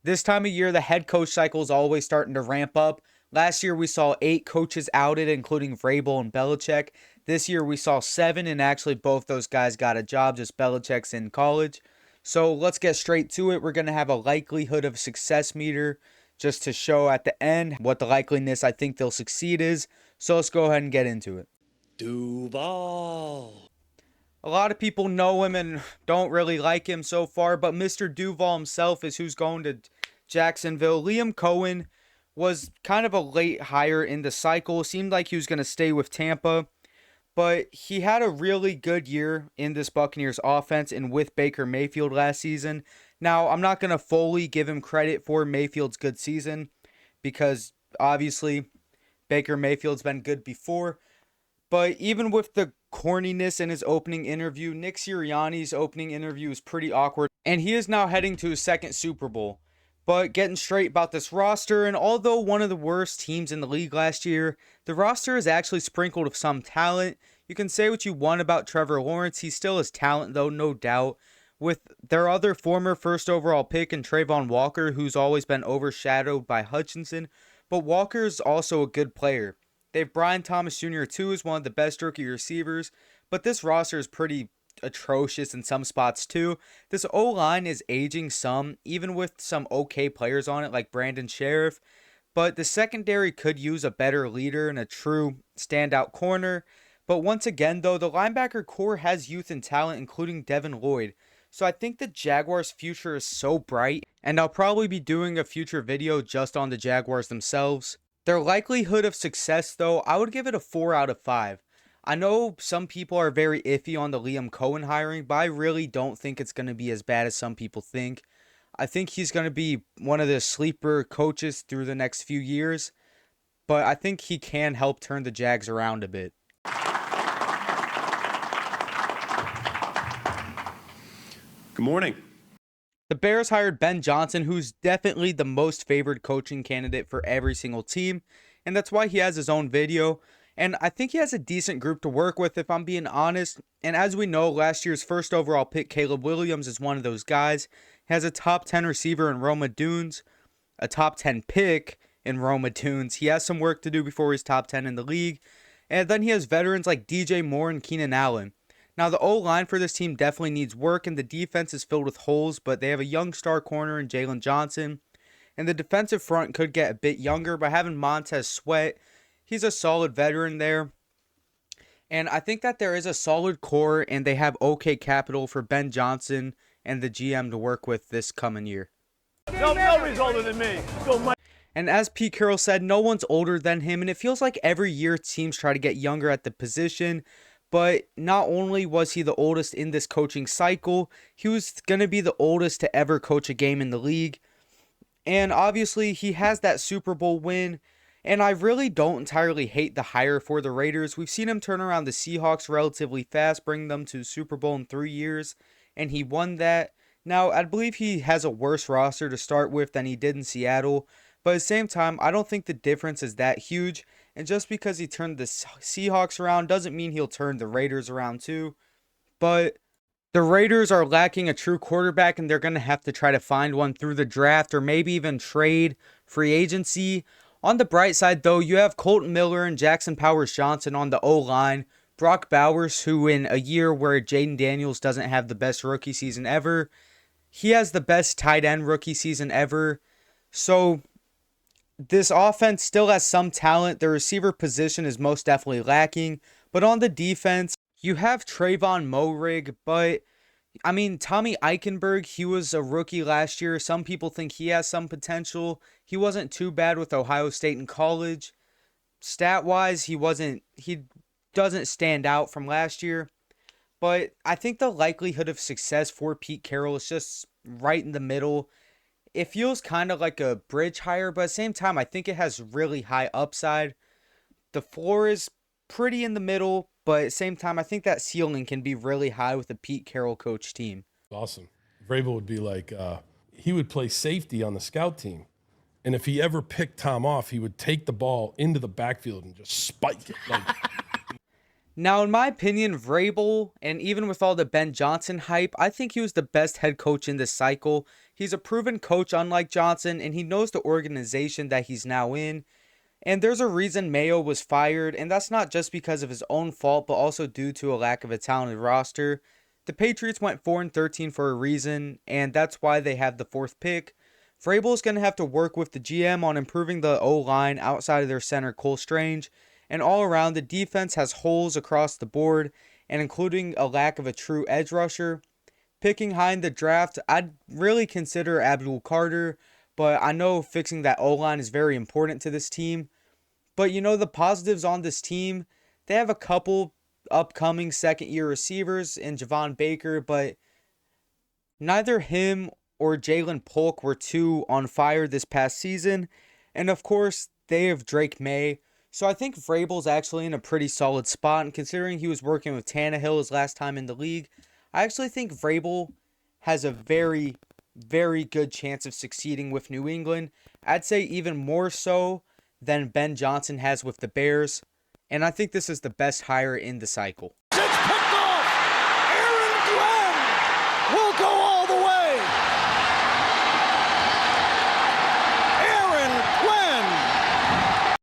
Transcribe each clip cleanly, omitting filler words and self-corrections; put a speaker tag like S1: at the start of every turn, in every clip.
S1: This time of year, the head coach cycle is always starting to ramp up. Last year, we saw 8 coaches outed, including Vrabel and Belichick. This year, we saw 7, and actually both those guys got a job, just Belichick's in college. So let's get straight to it. We're going to have a likelihood of success meter just to show at the end what the likeliness I think they'll succeed is. So let's go ahead and get into it.
S2: Duval.
S1: A lot of people know him and don't really like him so far, but Mr. Duval himself is who's going to Jacksonville. Liam Cohen was kind of a late hire in the cycle. Seemed like he was going to stay with Tampa, but he had a really good year in this Buccaneers offense and with Baker Mayfield last season. Now, I'm not going to fully give him credit for Mayfield's good season because obviously Baker Mayfield's been good before. But even with the corniness in his opening interview, Nick Sirianni's opening interview is pretty awkward, and he is now heading to his second Super Bowl. But getting straight about this roster, and although one of the worst teams in the league last year, the roster is actually sprinkled with some talent. You can say what you want about Trevor Lawrence, he still has talent though, no doubt. With their other former first overall pick in Trayvon Walker, who's always been overshadowed by Hutchinson, but Walker is also a good player. They have Brian Thomas Jr. too, is one of the best rookie receivers, but this roster is pretty atrocious in some spots too. This O-line is aging some, even with some okay players on it like Brandon Sheriff, but the secondary could use a better leader and a true standout corner. But once again though, the linebacker core has youth and talent, including Devin Lloyd. So I think the Jaguars' future is so bright, and I'll probably be doing a future video just on the Jaguars themselves. Their likelihood of success, though, I would give it a 4 out of 5. I know some people are very iffy on the Liam Cohen hiring, but I really don't think it's going to be as bad as some people think. I think he's going to be one of the sleeper coaches through the next few years, but I think he can help turn the Jags around a bit.
S2: Good morning.
S1: The Bears hired Ben Johnson, who's definitely the most favored coaching candidate for every single team, and that's why he has his own video. And I think he has a decent group to work with, if I'm being honest. And as we know, last year's first overall pick, Caleb Williams, is one of those guys. He has a top 10 receiver in Roma Dunes, a top 10 pick in Roma Dunes. He has some work to do before he's top 10 in the league. And then he has veterans like DJ Moore and Keenan Allen. Now, the O-line for this team definitely needs work, and the defense is filled with holes, but they have a young star corner in Jalen Johnson. And the defensive front could get a bit younger by having Montez Sweat. He's a solid veteran there. And I think that there is a solid core, and they have okay capital for Ben Johnson and the GM to work with this coming year.
S3: Nobody's older than me.
S1: And as Pete Carroll said, no one's older than him, and it feels like every year teams try to get younger at the position. But not only was he the oldest in this coaching cycle, he was going to be the oldest to ever coach a game in the league. And obviously, he has that Super Bowl win. And I really don't entirely hate the hire for the Raiders. We've seen him turn around the Seahawks relatively fast, bring them to Super Bowl in 3 years. And he won that. Now, I believe he has a worse roster to start with than he did in Seattle. But at the same time, I don't think the difference is that huge. And just because he turned the Seahawks around doesn't mean he'll turn the Raiders around too. But the Raiders are lacking a true quarterback, and they're going to have to try to find one through the draft or maybe even trade free agency. On the bright side, though, you have Colton Miller and Jackson Powers-Johnson on the O-line. Brock Bowers, who in a year where Jaden Daniels doesn't have the best rookie season ever, he has the best tight end rookie season ever. So this offense still has some talent. The receiver position is most definitely lacking. But on the defense, you have Trayvon Moehrig. But, I mean, Tommy Eichenberg, he was a rookie last year. Some people think he has some potential. He wasn't too bad with Ohio State in college. Stat-wise, he doesn't stand out from last year. But I think the likelihood of success for Pete Carroll is just right in the middle. It feels kind of like a bridge hire, but at the same time, I think it has really high upside. The floor is pretty in the middle, but at the same time, I think that ceiling can be really high with a Pete Carroll coach team.
S4: Awesome. Vrabel would be like, he would play safety on the scout team. And if he ever picked Tom off, he would take the ball into the backfield and just spike it.
S1: Now, in my opinion, Vrabel, and even with all the Ben Johnson hype, I think he was the best head coach in this cycle. He's a proven coach unlike Johnson, and he knows the organization that he's now in. And there's a reason Mayo was fired, and that's not just because of his own fault, but also due to a lack of a talented roster. The Patriots went 4-13 for a reason, and that's why they have the 4th pick. Vrabel is going to have to work with the GM on improving the O-line outside of their center, Cole Strange, and all around the defense has holes across the board, and including a lack of a true edge rusher. Picking high in the draft, I'd really consider Abdul Carter, but I know fixing that O-line is very important to this team. But the positives on this team, they have a couple upcoming second-year receivers in Javon Baker, but neither him or Jalen Polk were too on fire this past season. And of course, they have Drake May. So I think Vrabel's actually in a pretty solid spot. And considering he was working with Tannehill his last time in the league, I actually think Vrabel has a very, very good chance of succeeding with New England. I'd say even more so than Ben Johnson has with the Bears. And I think this is the best hire in the cycle.
S3: It's picked off. Aaron Glenn will go all the way. Aaron Glenn.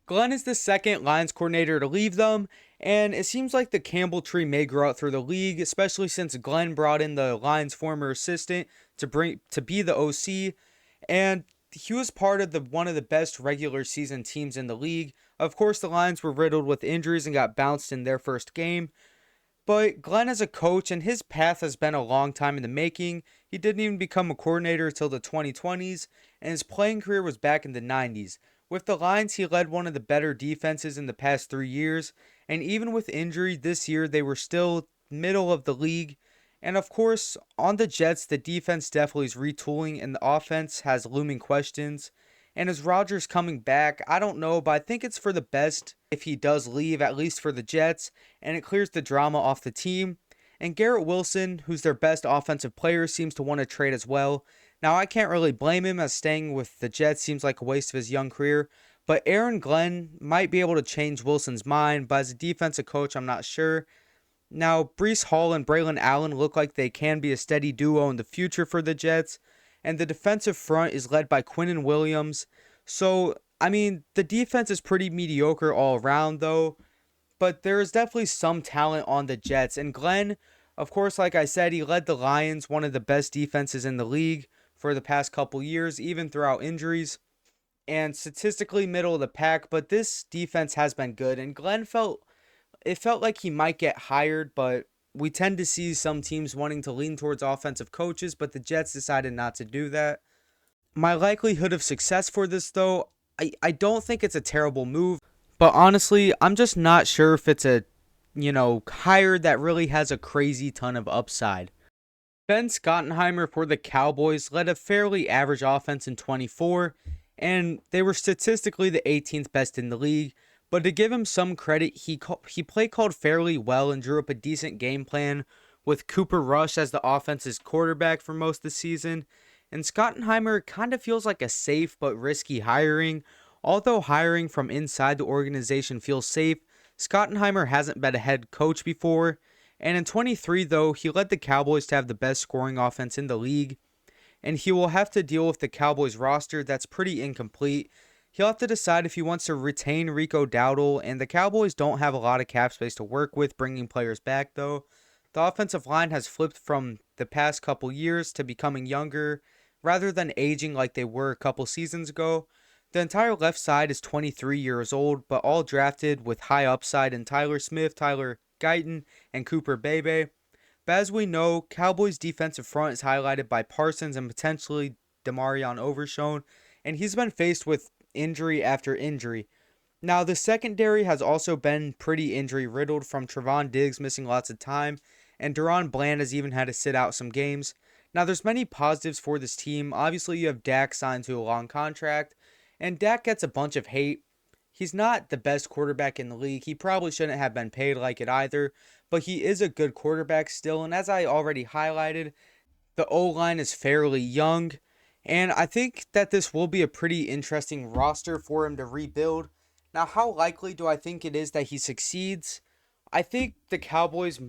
S1: Glenn is the second Lions coordinator to leave them, and it seems like the Campbell tree may grow out through the league, especially since Glenn brought in the Lions' former assistant to be the OC, and he was part of one of the best regular season teams in the league. Of course, the Lions were riddled with injuries and got bounced in their first game. But Glenn as a coach, and his path has been a long time in the making. He didn't even become a coordinator until the 2020s, and his playing career was back in the 90s. With the Lions, he led one of the better defenses in the past 3 years, and even with injury this year, they were still middle of the league. And of course, on the Jets, the defense definitely is retooling and the offense has looming questions. And is Rodgers coming back? I don't know, but I think it's for the best if he does leave, at least for the Jets, and it clears the drama off the team. And Garrett Wilson, who's their best offensive player, seems to want to trade as well. Now, I can't really blame him, as staying with the Jets seems like a waste of his young career, but Aaron Glenn might be able to change Wilson's mind, but as a defensive coach, I'm not sure. Now, Breece Hall and Braylon Allen look like they can be a steady duo in the future for the Jets, and the defensive front is led by Quinnen Williams. So, the defense is pretty mediocre all around, though, but there is definitely some talent on the Jets. And Glenn, of course, like I said, he led the Lions, one of the best defenses in the league for the past couple years, even throughout injuries, and statistically middle of the pack, but this defense has been good, and Glenn felt like he might get hired, but we tend to see some teams wanting to lean towards offensive coaches, but the Jets decided not to do that. My likelihood of success for this, though, I don't think it's a terrible move, but honestly, I'm just not sure if it's a, hire that really has a crazy ton of upside. Ben Schottenheimer for the Cowboys led a fairly average offense in 24, and they were statistically the 18th best in the league. But to give him some credit, he play called fairly well and drew up a decent game plan with Cooper Rush as the offense's quarterback for most of the season. And Schottenheimer kind of feels like a safe but risky hiring. Although hiring from inside the organization feels safe, Schottenheimer hasn't been a head coach before. And in 23, though, he led the Cowboys to have the best scoring offense in the league. And he will have to deal with the Cowboys roster that's pretty incomplete. He'll have to decide if he wants to retain Rico Dowdle, and the Cowboys don't have a lot of cap space to work with bringing players back, though. The offensive line has flipped from the past couple years to becoming younger, rather than aging like they were a couple seasons ago. The entire left side is 23 years old, but all drafted with high upside in Tyler Smith, Tyler Guyton, and Cooper Bebe. But as we know, Cowboys' defensive front is highlighted by Parsons and potentially Demarion Overshown, and he's been faced with injury after injury. Now, the secondary has also been pretty injury-riddled, from Trevon Diggs missing lots of time, and Deron Bland has even had to sit out some games. Now, there's many positives for this team. Obviously, you have Dak signed to a long contract, and Dak gets a bunch of hate. He's not the best quarterback in the league. He probably shouldn't have been paid like it either, but he is a good quarterback still, and as I already highlighted, the O-line is fairly young, and I think that this will be a pretty interesting roster for him to rebuild. Now, how likely do I think it is that he succeeds? I think the Cowboys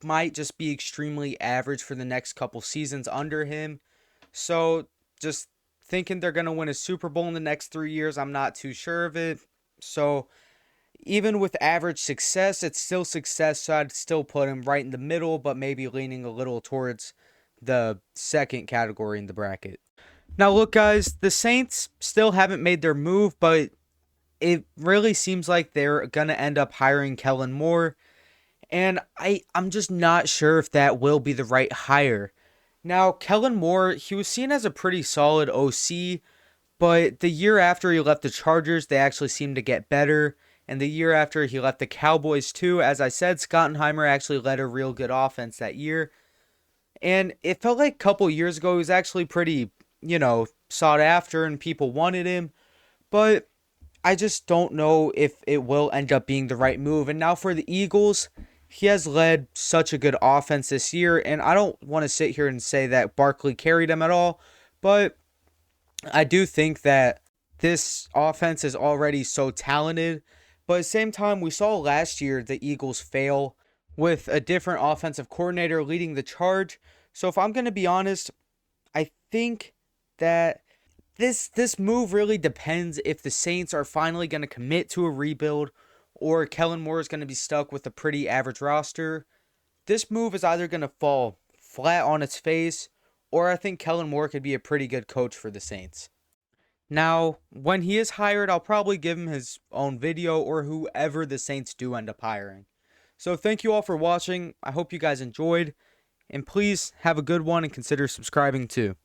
S1: might just be extremely average for the next couple seasons under him. So just thinking they're going to win a Super Bowl in the next 3 years, I'm not too sure of it. So even with average success, it's still success. So I'd still put him right in the middle, but maybe leaning a little towards the second category in the bracket. Now, look, guys, the Saints still haven't made their move, but it really seems like they're going to end up hiring Kellen Moore. And I'm just not sure if that will be the right hire. Now, Kellen Moore, he was seen as a pretty solid OC, but the year after he left the Chargers, they actually seemed to get better. And the year after he left the Cowboys too, as I said, Schottenheimer actually led a real good offense that year. And it felt like a couple years ago he was actually pretty, sought after and people wanted him. But I just don't know if it will end up being the right move. And now for the Eagles, he has led such a good offense this year. And I don't want to sit here and say that Barkley carried him at all. But I do think that this offense is already so talented. But at the same time, we saw last year the Eagles fail with a different offensive coordinator leading the charge. So if I'm going to be honest, I think that this move really depends if the Saints are finally going to commit to a rebuild or Kellen Moore is going to be stuck with a pretty average roster. This move is either going to fall flat on its face, or I think Kellen Moore could be a pretty good coach for the Saints. Now, when he is hired, I'll probably give him his own video or whoever the Saints do end up hiring. So thank you all for watching. I hope you guys enjoyed. And please have a good one and consider subscribing too.